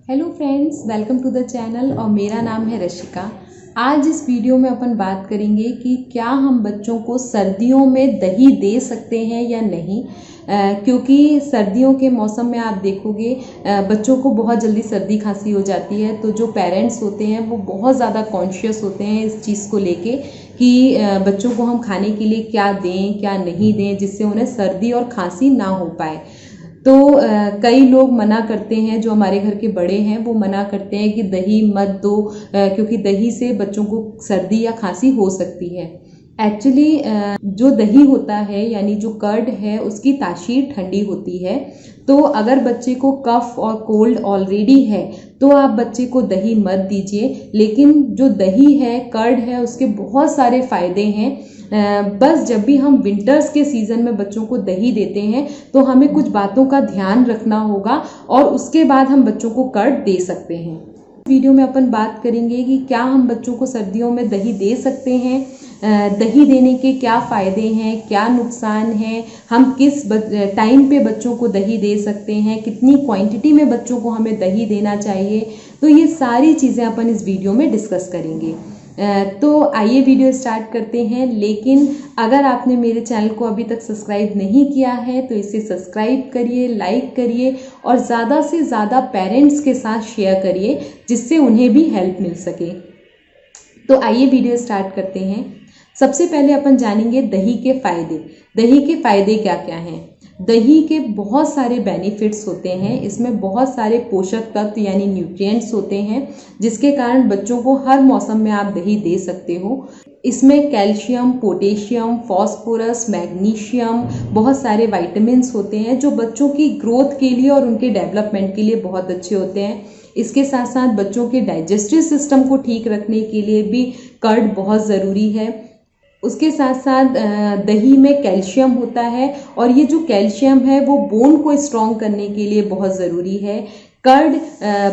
Hello friends, welcome to the channel और मेरा नाम है रशिका। आज इस वीडियो में अपन बात करेंगे कि क्या हम बच्चों को सर्दियों में दही दे सकते हैं या नहीं। क्योंकि सर्दियों के मौसम में आप देखोगे बच्चों को बहुत जल्दी सर्दी खांसी हो जाती है, तो जो पेरेंट्स होते हैं वो बहुत ज़्यादा कॉन्शियस होते हैं इस चीज़ को लेके कि बच्चों को हम खाने के लिए क्या दें क्या नहीं दें जिससे उन्हें सर्दी और खांसी ना हो पाए। तो कई लोग मना करते हैं, जो हमारे घर के बड़े हैं वो मना करते हैं कि दही मत दो, क्योंकि दही से बच्चों को सर्दी या खांसी हो सकती है। एक्चुअली जो दही होता है यानी जो कर्ड है उसकी तासीर ठंडी होती है। तो अगर बच्चे को कफ और कोल्ड ऑलरेडी है तो आप बच्चे को दही मत दीजिए, लेकिन जो दही है कर्ड है उसके बहुत सारे फायदे हैं। बस जब भी हम विंटर्स के सीज़न में बच्चों को दही देते हैं तो हमें कुछ बातों का ध्यान रखना होगा और उसके बाद हम बच्चों को कर्ड दे सकते हैं। वीडियो में अपन बात करेंगे कि क्या हम बच्चों को सर्दियों में दही दे सकते हैं, दही देने के क्या फ़ायदे हैं, क्या नुकसान हैं, हम किस टाइम पे बच्चों को दही दे सकते हैं, कितनी क्वांटिटी में बच्चों को हमें दही देना चाहिए। तो ये सारी चीज़ें अपन इस वीडियो में डिस्कस करेंगे। तो आइए वीडियो स्टार्ट करते हैं। लेकिन अगर आपने मेरे चैनल को अभी तक सब्सक्राइब नहीं किया है तो इसे सब्सक्राइब करिए, लाइक करिए और ज़्यादा से ज़्यादा पेरेंट्स के साथ शेयर करिए जिससे उन्हें भी हेल्प मिल सके। तो आइए वीडियो स्टार्ट करते हैं। सबसे पहले अपन जानेंगे दही के फ़ायदे। दही के फ़ायदे क्या क्या हैं। दही के बहुत सारे बेनिफिट्स होते हैं, इसमें बहुत सारे पोषक तत्व यानी न्यूट्रिएंट्स होते हैं जिसके कारण बच्चों को हर मौसम में आप दही दे सकते हो। इसमें कैल्शियम, पोटेशियम, फास्फोरस, मैग्नीशियम, बहुत सारे विटामिन्स होते हैं जो बच्चों की ग्रोथ के लिए और उनके डेवलपमेंट के लिए बहुत अच्छे होते हैं। इसके साथ साथ बच्चों के डाइजेस्टिव सिस्टम को ठीक रखने के लिए भी कर्ड बहुत ज़रूरी है। उसके साथ साथ दही में कैल्शियम होता है और ये जो कैल्शियम है वो बोन को स्ट्रॉन्ग करने के लिए बहुत ज़रूरी है। कर्ड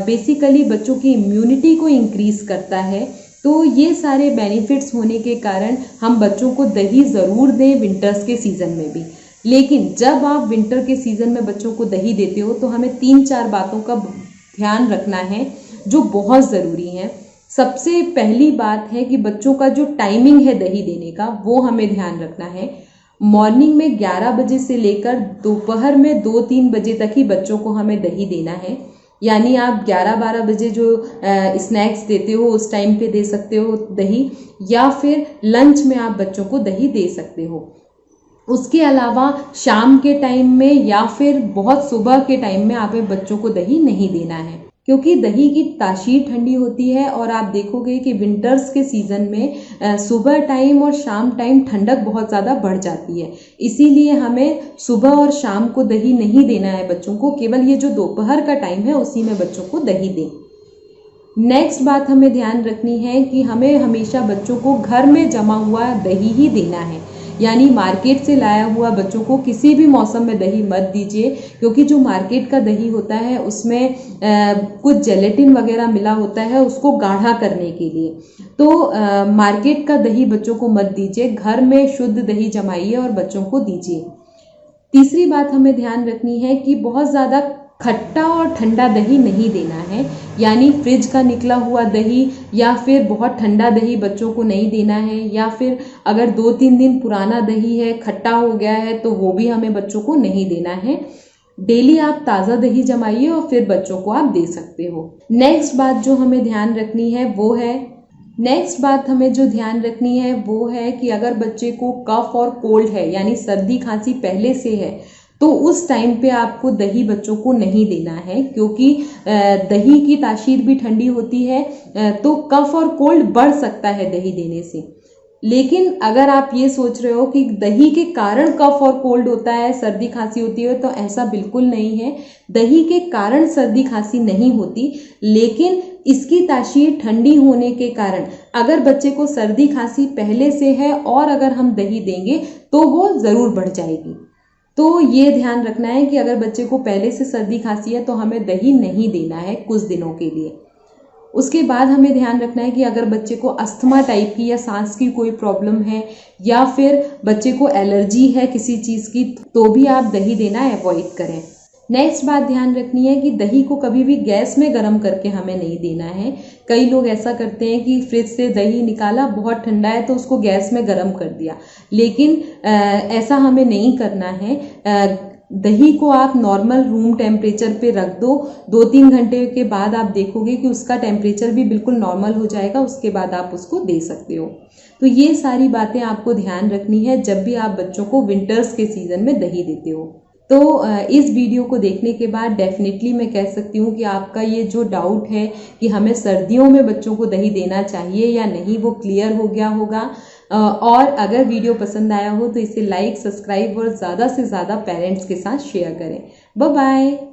बेसिकली बच्चों की इम्यूनिटी को इंक्रीज़ करता है। तो ये सारे बेनिफिट्स होने के कारण हम बच्चों को दही ज़रूर दें विंटर्स के सीज़न में भी। लेकिन जब आप विंटर के सीज़न में बच्चों को दही देते हो तो हमें 3-4 बातों का ध्यान रखना है जो बहुत ज़रूरी हैं। सबसे पहली बात है कि बच्चों का जो टाइमिंग है दही देने का वो हमें ध्यान रखना है। मॉर्निंग में 11 बजे से लेकर दोपहर में 2-3 बजे तक ही बच्चों को हमें दही देना है। यानी आप 11-12 बजे जो स्नैक्स देते हो उस टाइम पे दे सकते हो दही, या फिर लंच में आप बच्चों को दही दे सकते हो। उसके अलावा शाम के टाइम में या फिर बहुत सुबह के टाइम में आप बच्चों को दही नहीं देना है, क्योंकि दही की तासीर ठंडी होती है और आप देखोगे कि विंटर्स के सीज़न में सुबह टाइम और शाम टाइम ठंडक बहुत ज़्यादा बढ़ जाती है। इसीलिए हमें सुबह और शाम को दही नहीं देना है बच्चों को, केवल ये जो दोपहर का टाइम है उसी में बच्चों को दही दें। नेक्स्ट बात हमें ध्यान रखनी है कि हमें हमेशा बच्चों को घर में जमा हुआ दही ही देना है, यानी मार्केट से लाया हुआ बच्चों को किसी भी मौसम में दही मत दीजिए, क्योंकि जो मार्केट का दही होता है उसमें कुछ जेलेटिन वगैरह मिला होता है उसको गाढ़ा करने के लिए। तो मार्केट का दही बच्चों को मत दीजिए, घर में शुद्ध दही जमाइए और बच्चों को दीजिए। तीसरी बात हमें ध्यान रखनी है कि बहुत ज़्यादा खट्टा और ठंडा दही नहीं देना है, यानी फ्रिज का निकला हुआ दही या फिर बहुत ठंडा दही बच्चों को नहीं देना है, या फिर अगर 2-3 दिन पुराना दही है खट्टा हो गया है तो वो भी हमें बच्चों को नहीं देना है। डेली आप ताज़ा दही जमाइए और फिर बच्चों को आप दे सकते हो। नेक्स्ट बात जो हमें ध्यान रखनी है वो है कि अगर बच्चे को कफ और कोल्ड है यानी सर्दी खांसी पहले से है तो उस टाइम पे आपको दही बच्चों को नहीं देना है, क्योंकि दही की तासीर भी ठंडी होती है तो कफ और कोल्ड बढ़ सकता है दही देने से। लेकिन अगर आप ये सोच रहे हो कि दही के कारण कफ और कोल्ड होता है, सर्दी खांसी होती है, तो ऐसा बिल्कुल नहीं है। दही के कारण सर्दी खांसी नहीं होती, लेकिन इसकी तासीर ठंडी होने के कारण अगर बच्चे को सर्दी खांसी पहले से है और अगर हम दही देंगे तो वो ज़रूर बढ़ जाएगी। तो ये ध्यान रखना है कि अगर बच्चे को पहले से सर्दी खांसी है तो हमें दही नहीं देना है कुछ दिनों के लिए। उसके बाद हमें ध्यान रखना है कि अगर बच्चे को अस्थमा टाइप की या सांस की कोई प्रॉब्लम है या फिर बच्चे को एलर्जी है किसी चीज़ की तो भी आप दही देना अवॉइड करें। नेक्स्ट बात ध्यान रखनी है कि दही को कभी भी गैस में गर्म करके हमें नहीं देना है। कई लोग ऐसा करते हैं कि फ्रिज से दही निकाला, बहुत ठंडा है तो उसको गैस में गर्म कर दिया, लेकिन ऐसा हमें नहीं करना है। दही को आप नॉर्मल रूम टेम्परेचर पे रख दो, 2-3 घंटे के बाद आप देखोगे कि उसका टेम्परेचर भी बिल्कुल नॉर्मल हो जाएगा, उसके बाद आप उसको दे सकते हो। तो ये सारी बातें आपको ध्यान रखनी है जब भी आप बच्चों को विंटर्स के सीज़न में दही देते हो। तो इस वीडियो को देखने के बाद डेफिनेटली मैं कह सकती हूँ कि आपका ये जो डाउट है कि हमें सर्दियों में बच्चों को दही देना चाहिए या नहीं, वो क्लियर हो गया होगा। और अगर वीडियो पसंद आया हो तो इसे लाइक, सब्सक्राइब और ज़्यादा से ज़्यादा पेरेंट्स के साथ शेयर करें। Bye bye.